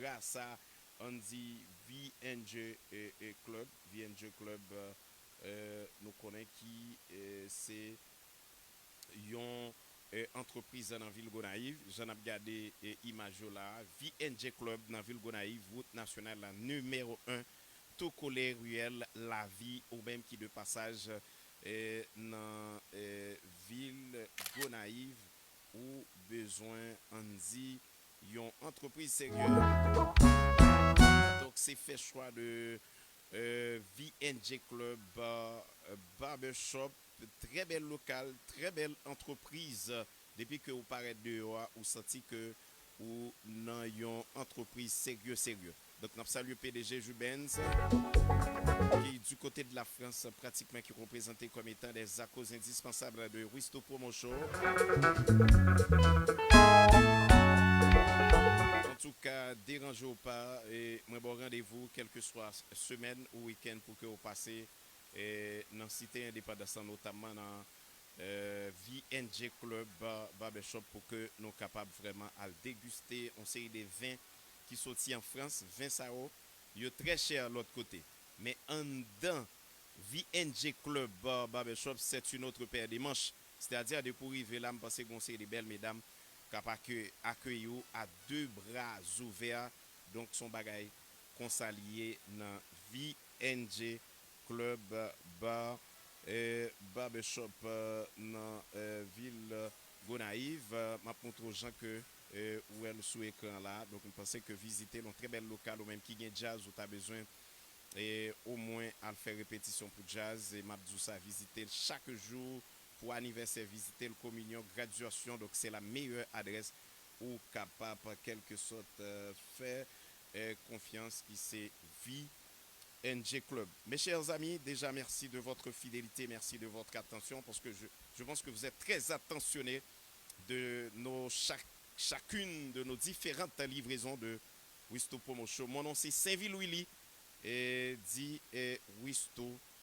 grâce à on dit VNG Club. VNG Club, nous connaissons qui c'est une entreprise dans la ville Gonaïve. J'en ai regardé image là. VNG Club dans la ville Gonaïve, route nationale la numéro un, tout collé ruelle la vie, ou même qui de passage dans la ville Gonaïve, ou besoin on dit une entreprise sérieuse. Donc c'est fait choix de VNG Club Barbershop, très belle local, très belle entreprise. Depuis que vous paraît dehors, vous sentez que vous n'avez une entreprise sérieux. Donc, nous saluons PDG Jubens, qui est du côté de la France, pratiquement qui est représenté comme étant des accords indispensables de Risto Promotion. En tout cas, dérangez pas et moi bon rendez-vous quelle que soit semaine ou week-end pour que vous passez dans la cité indépendance notamment dans VNG Club Barbershop pour que nous soyons capables vraiment à le déguster. On série des vins qui sortent en France, vins sao, ils sont très cher de l'autre côté. Mais en dedans, VNG Club Barbershop, c'est une autre paire de manches. C'est-à-dire de pour arriver là, je pense qu'on c'est des belles mesdames capable accueillir à deux bras ouverts. Donc son bagage qu'on s'allie dans VNG Club Bar Barbershop dans ville Gonaïve. M'a montre aux gens que où elle sous écran là. Donc on pensait que visiter un très bel local ou même qui gagne jazz où tu as besoin et au moins à faire répétition pour jazz et m'a dit ça visiter chaque jour pour anniversaire, visiter le communion, graduation. Donc, c'est la meilleure adresse où capable, quelque sorte, faire confiance qui c'est VNG Club. Mes chers amis, déjà merci de votre fidélité, merci de votre attention parce que je pense que vous êtes très attentionnés de chacune de nos différentes livraisons de Wisto Promo Show. Mon nom c'est Saint-Ville Willy et dit Wisto